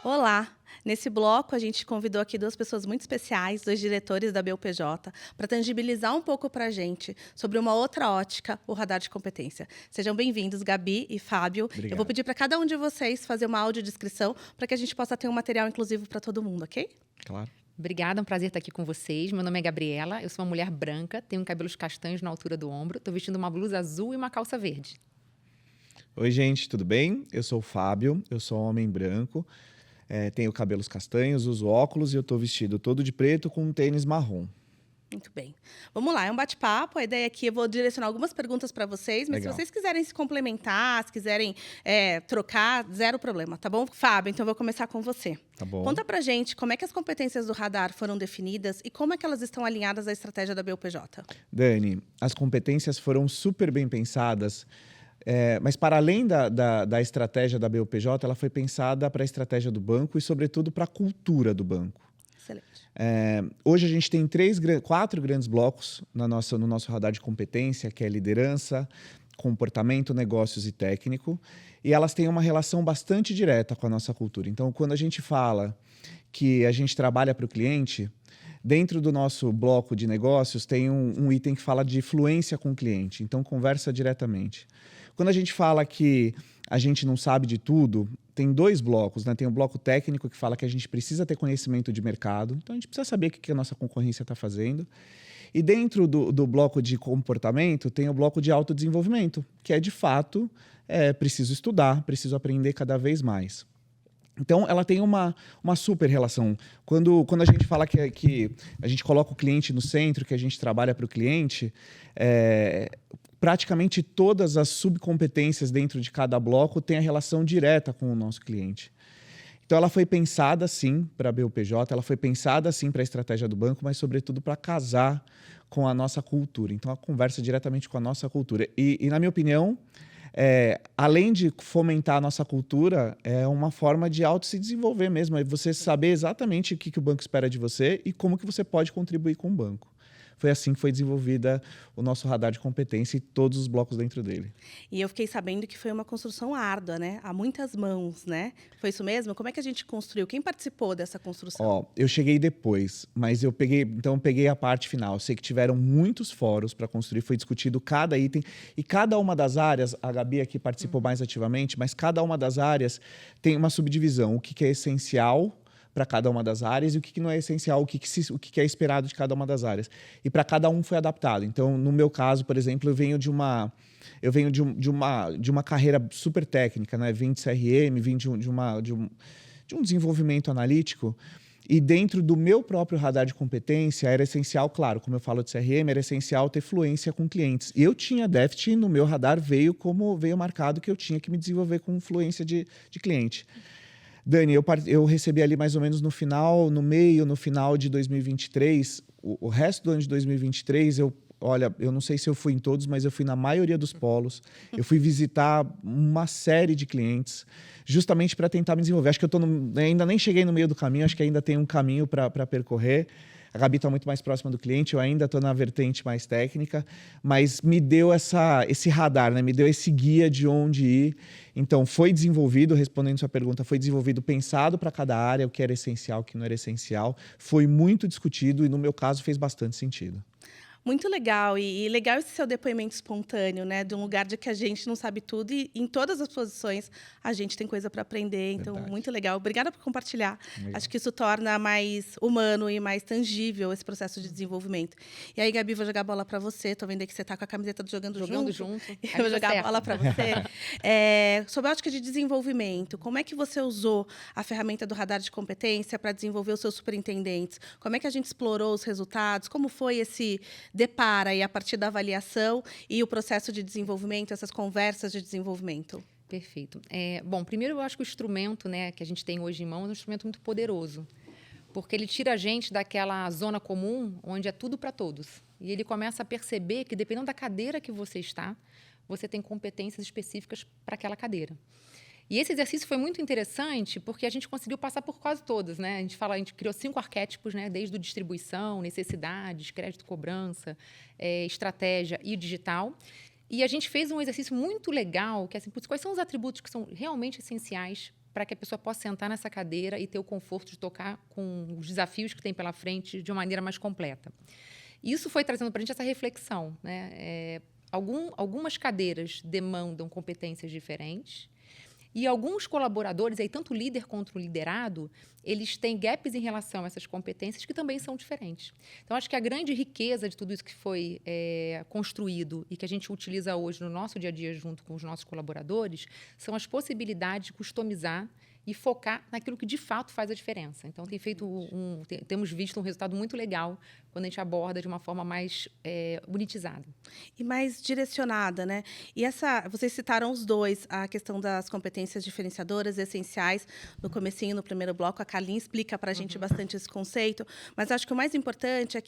Olá! Nesse bloco, a gente convidou aqui duas pessoas muito especiais, dois diretores da BUPJ, para tangibilizar um pouco para a gente sobre uma outra ótica, o radar de competência. Sejam bem-vindos, Gabi e Fábio. Eu vou Obrigado. pedir para cada um de vocês fazer uma audiodescrição para que a gente possa ter um material inclusivo para todo mundo, ok? Claro. Obrigada, é um prazer estar aqui com vocês. Meu nome é Gabriela, eu sou uma mulher branca, tenho cabelos castanhos na altura do ombro, estou vestindo uma blusa azul e uma calça verde. Oi, gente, tudo bem? Eu sou o Fábio, eu sou um homem branco, tenho cabelos castanhos, uso óculos e eu estou vestido todo de preto com um tênis marrom. Muito bem. Vamos lá, é um bate-papo. A ideia aqui, eu vou direcionar algumas perguntas para vocês, mas se Legal. vocês quiserem se complementar, se quiserem trocar, zero problema, tá bom? Fábio, então eu vou começar com você. Tá bom. Conta pra gente como é que as competências do radar foram definidas e como é que elas estão alinhadas à estratégia da BUPJ. Dani, as competências foram super bem pensadas, mas para além da estratégia da BUPJ, ela foi pensada para a estratégia do banco e, sobretudo, para a cultura do banco. Excelente. Hoje a gente tem quatro grandes blocos no nosso radar de competência, que é liderança, comportamento, negócios e técnico, e elas têm uma relação bastante direta com a nossa cultura. Então, quando a gente fala que a gente trabalha para o cliente, dentro do nosso bloco de negócios tem um item que fala de fluência com o cliente, então conversa diretamente. Quando a gente fala que a gente não sabe de tudo, tem dois blocos, né? Tem o bloco técnico que fala que a gente precisa ter conhecimento de mercado, então a gente precisa saber o que a nossa concorrência está fazendo. E dentro do bloco de comportamento tem o bloco de autodesenvolvimento, que é de fato, preciso estudar, preciso aprender cada vez mais. Então, ela tem uma super relação. Quando a gente fala que a gente coloca o cliente no centro, que a gente trabalha para o cliente, praticamente todas as subcompetências dentro de cada bloco têm a relação direta com o nosso cliente. Então, ela foi pensada, sim, para a BUPJ, ela foi pensada, sim, para a estratégia do banco, mas, sobretudo, para casar com a nossa cultura. Então, ela conversa diretamente com a nossa cultura. E na minha opinião, além de fomentar a nossa cultura, é uma forma de auto se desenvolver mesmo. É você saber exatamente o que o banco espera de você e como que você pode contribuir com o banco. Foi assim que foi desenvolvida o nosso radar de competência e todos os blocos dentro dele. E eu fiquei sabendo que foi uma construção árdua, né? Há muitas mãos, né? Foi isso mesmo? Como é que a gente construiu? Quem participou dessa construção? Ó, eu cheguei depois, mas eu peguei a parte final. Eu sei que tiveram muitos fóruns para construir, foi discutido cada item e cada uma das áreas, a Gabi aqui participou mais ativamente, mas cada uma das áreas tem uma subdivisão, o que é essencial para cada uma das áreas e o que não é essencial, o que é esperado de cada uma das áreas. E para cada um foi adaptado. Então, no meu caso, por exemplo, eu venho de uma carreira super técnica, né? Vim de CRM, vim de um desenvolvimento analítico. E dentro do meu próprio radar de competência, era essencial, claro, como eu falo de CRM, era essencial ter fluência com clientes. E eu tinha déficit e no meu radar veio marcado que eu tinha que me desenvolver com fluência de cliente. Dani, eu recebi ali mais ou menos no final de 2023, o resto do ano de 2023, olha, eu não sei se eu fui em todos, mas eu fui na maioria dos polos. Eu fui visitar uma série de clientes, justamente para tentar me desenvolver. Acho que ainda nem cheguei no meio do caminho, acho que ainda tem um caminho para percorrer. A Gabi está muito mais próxima do cliente, eu ainda estou na vertente mais técnica, mas me deu esse radar, né? Me deu esse guia de onde ir. Então, foi desenvolvido, respondendo sua pergunta, foi desenvolvido pensado para cada área, o que era essencial, o que não era essencial. Foi muito discutido e, no meu caso, fez bastante sentido. Muito legal, e legal esse seu depoimento espontâneo, né? De um lugar de que a gente não sabe tudo e em todas as posições a gente tem coisa para aprender. Então, Verdade. muito legal. Obrigada por compartilhar. Legal. Acho que isso torna mais humano e mais tangível esse processo de desenvolvimento. E aí, Gabi, vou jogar a bola para você. Tô vendo aí que você está com a camiseta do Jogando Junto. Eu vou jogar a bola para você. Sobre a ótica de desenvolvimento, como é que você usou a ferramenta do radar de competência para desenvolver os seus superintendentes? Como é que a gente explorou os resultados? Como foi esse depara aí a partir da avaliação e o processo de desenvolvimento, essas conversas de desenvolvimento? Perfeito. Bom, primeiro eu acho que o instrumento, né, que a gente tem hoje em mãos é um instrumento muito poderoso, porque ele tira a gente daquela zona comum onde é tudo para todos. E ele começa a perceber que, dependendo da cadeira que você está, você tem competências específicas para aquela cadeira. E esse exercício foi muito interessante porque a gente conseguiu passar por quase todas, né? A gente criou 5 arquétipos, né? Desde o distribuição, necessidades, crédito, cobrança, estratégia e digital. E a gente fez um exercício muito legal, que é assim, putz, quais são os atributos que são realmente essenciais para que a pessoa possa sentar nessa cadeira e ter o conforto de tocar com os desafios que tem pela frente de uma maneira mais completa. Isso foi trazendo para a gente essa reflexão, né? Algumas cadeiras demandam competências diferentes e alguns colaboradores, aí, tanto o líder quanto o liderado, eles têm gaps em relação a essas competências que também são diferentes. Então, acho que a grande riqueza de tudo isso que foi construído e que a gente utiliza hoje no nosso dia a dia junto com os nossos colaboradores são as possibilidades de customizar e focar naquilo que de fato faz a diferença. Então, temos visto um resultado muito legal quando a gente aborda de uma forma mais unitizada. E mais direcionada, né? E vocês citaram os dois, a questão das competências diferenciadoras, essenciais, no comecinho, no primeiro bloco, a Carlinha explica para a gente bastante esse conceito, mas acho que o mais importante é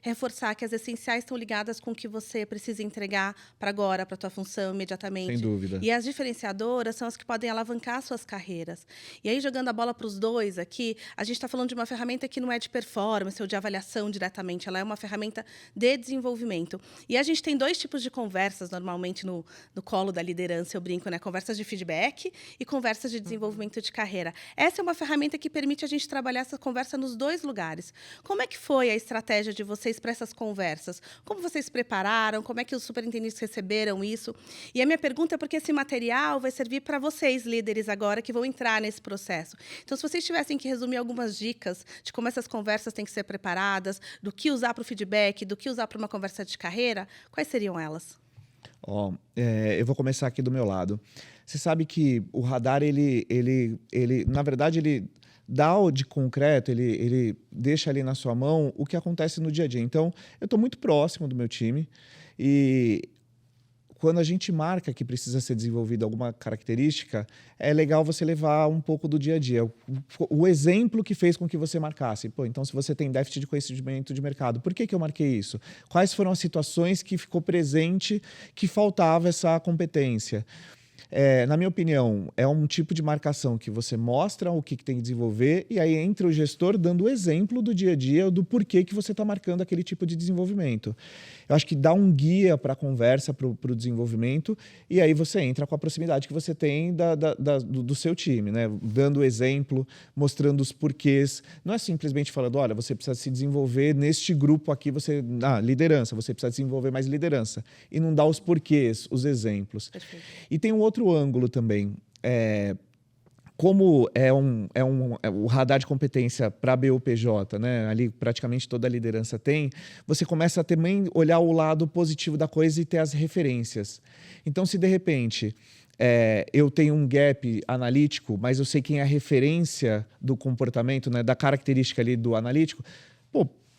reforçar que as essenciais estão ligadas com o que você precisa entregar para agora, para a tua função, imediatamente. Sem dúvida. E as diferenciadoras são as que podem alavancar suas carreiras. E aí, jogando a bola para os dois aqui, a gente está falando de uma ferramenta que não é de performance ou de avaliação diretamente, ela é uma ferramenta de desenvolvimento. E a gente tem dois tipos de conversas, normalmente, no colo da liderança, eu brinco, né? Conversas de feedback e conversas de desenvolvimento de carreira. Essa é uma ferramenta que permite a gente trabalhar essa conversa nos dois lugares. Como é que foi a estratégia de vocês para essas conversas? Como vocês prepararam? Como é que os superintendentes receberam isso? E a minha pergunta é porque esse material vai servir para vocês, líderes, agora, que vão entrar nesse processo. Então, se vocês tivessem que resumir algumas dicas de como essas conversas têm que ser preparadas, do que usar para o feedback, do que usar para uma conversa de carreira, quais seriam elas? Eu vou começar aqui do meu lado. Você sabe que o radar, na verdade, ele dá o de concreto, ele deixa ali na sua mão o que acontece no dia a dia. Então, eu estou muito próximo do meu time e quando a gente marca que precisa ser desenvolvida alguma característica, é legal você levar um pouco do dia a dia. O exemplo que fez com que você marcasse. Então, se você tem déficit de conhecimento de mercado, por que eu marquei isso? Quais foram as situações que ficou presente que faltava essa competência? Na minha opinião, é um tipo de marcação que você mostra o que tem que desenvolver e aí entra o gestor dando o exemplo do dia a dia do porquê que você está marcando aquele tipo de desenvolvimento. Eu acho que dá um guia para a conversa, para o desenvolvimento, e aí você entra com a proximidade que você tem do seu time, né? Dando o exemplo, mostrando os porquês. Não é simplesmente falando, olha, você precisa se desenvolver neste grupo aqui, liderança, você precisa desenvolver mais liderança. E não dá os porquês, os exemplos. Perfeito. E tem um outro ângulo também. Como o radar de competência para BOPJ, né? Ali praticamente toda a liderança tem, você começa a também olhar o lado positivo da coisa e ter as referências. Então, se de repente eu tenho um gap analítico, mas eu sei quem é a referência do comportamento, né? Da característica ali do analítico,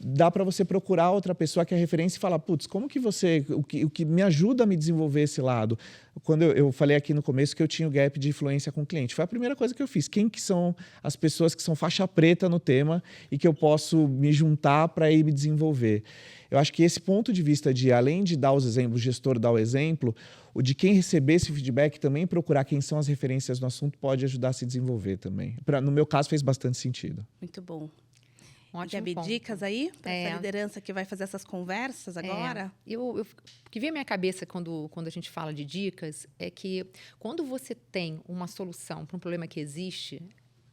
dá para você procurar outra pessoa que é referência e falar, como que o que me ajuda a me desenvolver esse lado? Quando eu falei aqui no começo que eu tinha o gap de influência com o cliente, foi a primeira coisa que eu fiz. Quem que são as pessoas que são faixa preta no tema e que eu posso me juntar para ir me desenvolver? Eu acho que esse ponto de vista de, além de dar os exemplos, o gestor dar o exemplo, o de quem receber esse feedback também procurar quem são as referências no assunto pode ajudar a se desenvolver também. No meu caso, fez bastante sentido. Muito bom. Gabi, dicas aí para essa liderança que vai fazer essas conversas agora? O que vem à minha cabeça quando a gente fala de dicas é que quando você tem uma solução para um problema que existe,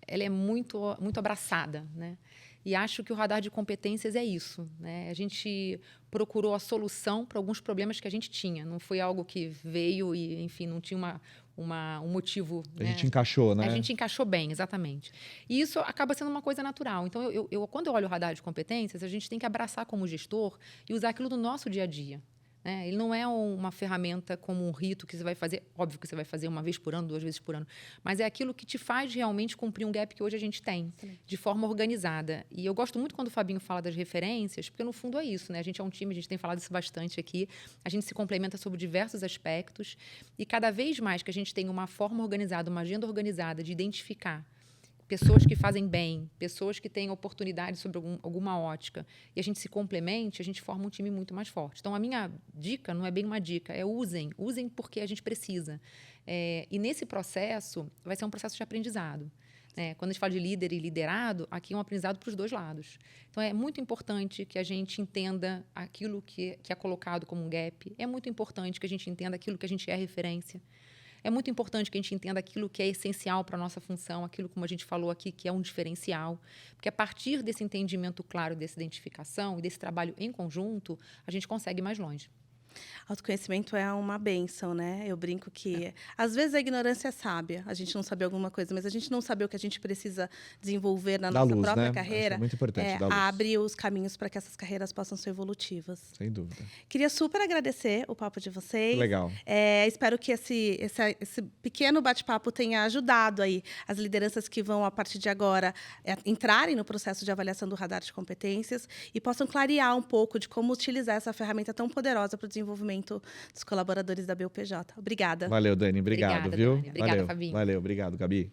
ela é muito, muito abraçada, né? E acho que o radar de competências é isso, né? A gente procurou a solução para alguns problemas que a gente tinha. Não foi algo que veio e, enfim, não tinha um motivo. A gente encaixou, né? A gente encaixou bem, exatamente. E isso acaba sendo uma coisa natural. Então, quando eu olho o radar de competências, a gente tem que abraçar como gestor e usar aquilo no nosso dia a dia. Né? Ele não é uma ferramenta como um rito que você vai fazer, óbvio que você vai fazer uma vez por ano, 2 vezes por ano, mas é aquilo que te faz realmente cumprir um gap que hoje a gente tem, de forma organizada. E eu gosto muito quando o Fabinho fala das referências, porque no fundo é isso, né? A gente é um time, a gente tem falado isso bastante aqui, a gente se complementa sobre diversos aspectos e cada vez mais que a gente tem uma forma organizada, uma agenda organizada de identificar pessoas que fazem bem, pessoas que têm oportunidade sobre alguma ótica, e a gente se complemente, a gente forma um time muito mais forte. Então, a minha dica não é bem uma dica, é usem porque a gente precisa. E nesse processo, vai ser um processo de aprendizado. Quando a gente fala de líder e liderado, aqui é um aprendizado para os dois lados. Então, é muito importante que a gente entenda aquilo que é colocado como um gap, é muito importante que a gente entenda aquilo que a gente é referência. É muito importante que a gente entenda aquilo que é essencial para a nossa função, aquilo, como a gente falou aqui, que é um diferencial. Porque a partir desse entendimento claro, dessa identificação e desse trabalho em conjunto, a gente consegue ir mais longe. Autoconhecimento é uma bênção, né? Eu brinco que, às vezes, a ignorância é sábia. A gente não sabe alguma coisa, mas a gente não saber o que a gente precisa desenvolver na nossa própria carreira, é muito importante, abre os caminhos para que essas carreiras possam ser evolutivas. Sem dúvida. Queria super agradecer o papo de vocês. Legal. Espero que esse pequeno bate-papo tenha ajudado aí as lideranças que vão, a partir de agora, entrarem no processo de avaliação do radar de competências e possam clarear um pouco de como utilizar essa ferramenta tão poderosa para o desenvolvimento dos colaboradores da BUPJ. Obrigada. Valeu, Dani. Obrigado, Obrigada, viu? Dani. Obrigada, Valeu. Fabinho. Valeu, obrigado, Gabi.